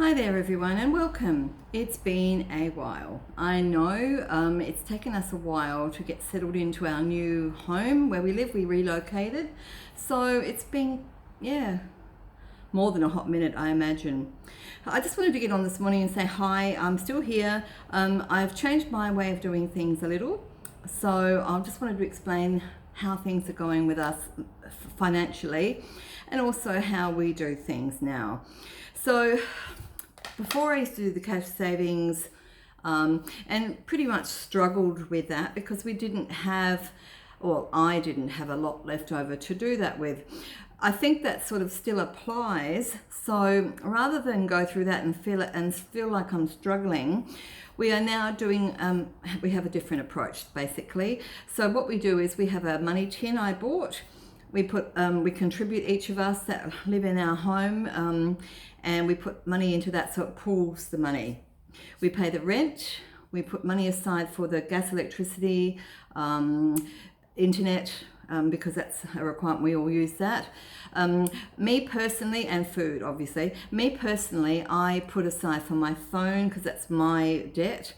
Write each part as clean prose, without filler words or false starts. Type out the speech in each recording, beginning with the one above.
Hi there everyone and welcome. It's been a while. I know it's taken us a while to get settled into our new home where we live. We relocated. So it's been, more than a hot minute, I imagine. I just wanted to get on this morning and say hi. I'm still here. I've changed my way of doing things a little. So I just wanted to explain how things are going with us financially and also how we do things now. So before I used to do the cash savings and pretty much struggled with that because I didn't have a lot left over to do that with. I think that sort of still applies. So rather than go through that and feel like I'm struggling, we are now doing, we have a different approach basically. So what we do is we have a money tin I bought. We contribute, each of us that live in our home, and we put money into that so it pools the money. We pay the rent, we put money aside for the gas, electricity, internet, because that's a requirement, we all use that. Me personally, and food obviously, I put aside for my phone because that's my debt.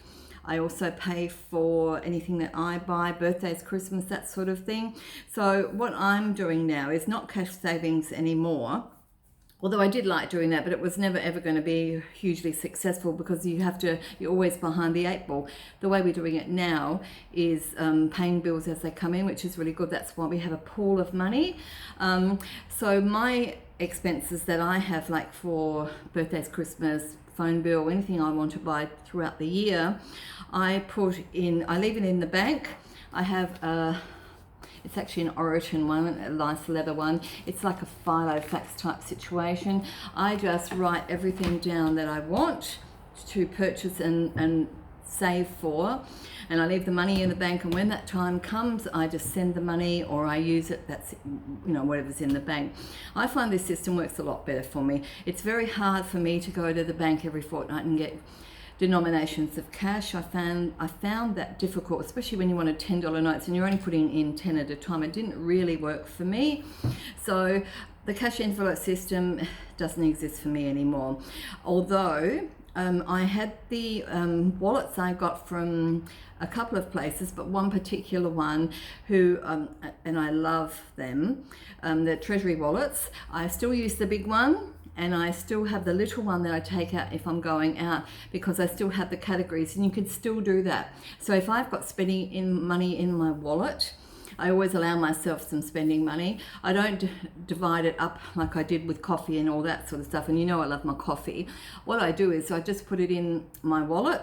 I also pay for anything that I buy, birthdays, Christmas, that sort of thing. So what I'm doing now is not cash savings anymore. Although I did like doing that, but it was never ever going to be hugely successful because you're always behind the eight ball. The way we're doing it now is paying bills as they come in, which is really good. That's why we have a pool of money. So my expenses that I have, like for birthdays, Christmas, phone bill, anything I want to buy throughout the year, I leave it in the bank. I have it's actually an Oroton one, a nice leather one. It's like a Filofax type situation. I just write everything down that I want to purchase and save for, and I leave the money in the bank, and when that time comes I just send the money or I use it. That's whatever's in the bank. I find this system works a lot better for me. It's very hard for me to go to the bank every fortnight and get denominations of cash. I found that difficult, especially when you wanted $10 notes and you're only putting in 10 at a time. It didn't really work for me. So the cash envelope system doesn't exist for me anymore. Although I had the wallets I got from a couple of places, but one particular one who, and I love them, the Treasury wallets. I still use the big one, and I still have the little one that I take out if I'm going out because I still have the categories, and you can still do that. So if I've got money in my wallet, I always allow myself some spending money. I don't divide it up like I did with coffee and all that sort of stuff. And I love my coffee. What I do is I just put it in my wallet,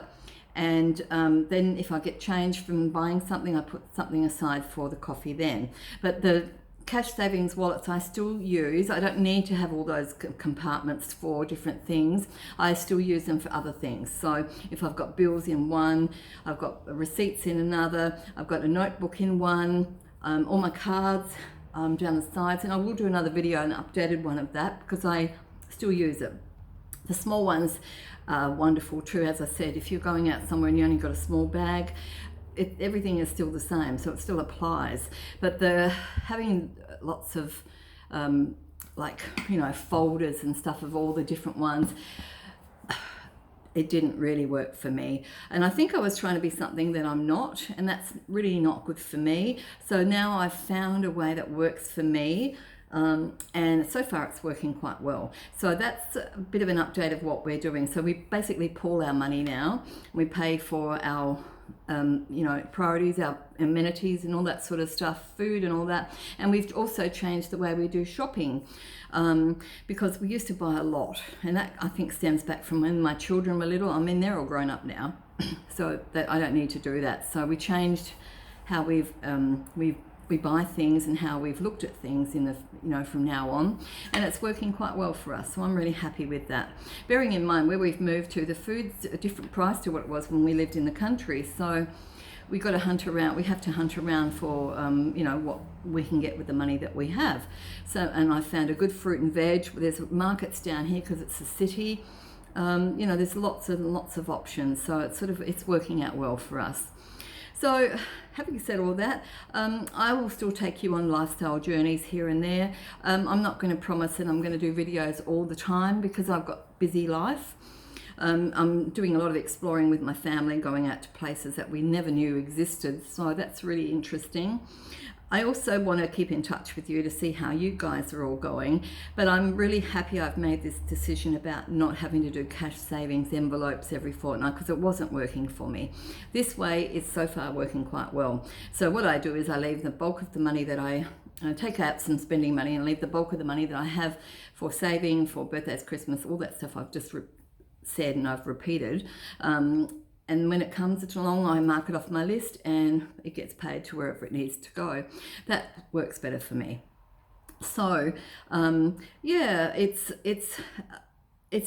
and then if I get change from buying something, I put something aside for the coffee then. But the cash savings wallets I still use. I don't need to have all those compartments for different things. I still use them for other things. So if I've got bills in one, I've got receipts in another, I've got a notebook in one, all my cards down the sides, and I will do another video, an updated one of that, because I still use it. The small ones are wonderful too. As I said, if you're going out somewhere and you only got a small bag, everything is still the same, so it still applies. But having lots of folders and stuff of all the different ones, it didn't really work for me. And I think I was trying to be something that I'm not, and that's really not good for me. So now I've found a way that works for me. And so far it's working quite well. So that's a bit of an update of what we're doing. So we basically pool our money now. We pay for our priorities, our amenities and all that sort of stuff, food and all that. And we've also changed the way we do shopping, because we used to buy a lot, and that I think stems back from when my children were little. I mean, they're all grown up now, so that I don't need to do that. So we changed how we buy things and how we've looked at things from now on, and it's working quite well for us. So I'm really happy with that. Bearing in mind where we've moved to, the food's a different price to what it was when we lived in the country. So we have to hunt around for what we can get with the money that we have. So, and I found a good fruit and veg. There's markets down here because it's a city. There's lots and lots of options. So it's working out well for us. So, having said all that, I will still take you on lifestyle journeys here and there. I'm not going to promise that I'm going to do videos all the time because I've got busy life. I'm doing a lot of exploring with my family, going out to places that we never knew existed, so that's really interesting. I also want to keep in touch with you to see how you guys are all going, but I'm really happy I've made this decision about not having to do cash savings envelopes every fortnight because it wasn't working for me. This way it's so far working quite well. So what I do is I leave the bulk of the money that I take out some spending money and leave the bulk of the money that I have for saving, for birthdays, Christmas, all that stuff I've just said and I've repeated. And when it comes along, I mark it off my list and it gets paid to wherever it needs to go. That works better for me. So, yeah, it's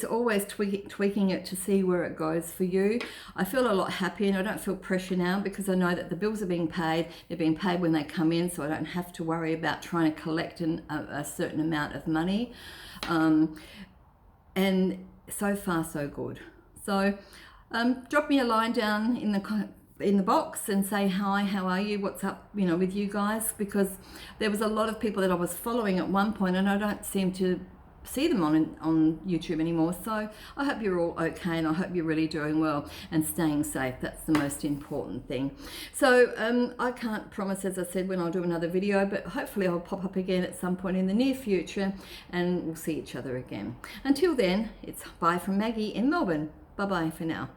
always tweaking it to see where it goes for you. I feel a lot happier and I don't feel pressure now because I know that the bills are being paid. They're being paid when they come in, so I don't have to worry about trying to collect a certain amount of money. And so far, so good. So drop me a line down in the box and say hi, how are you, what's up, with you guys, because there was a lot of people that I was following at one point and I don't seem to see them on YouTube anymore. So I hope you're all okay and I hope you're really doing well and staying safe. That's the most important thing. So I can't promise, as I said, when I'll do another video, but hopefully I'll pop up again at some point in the near future and we'll see each other again. Until then, it's bye from Maggie in Melbourne. Bye bye for now.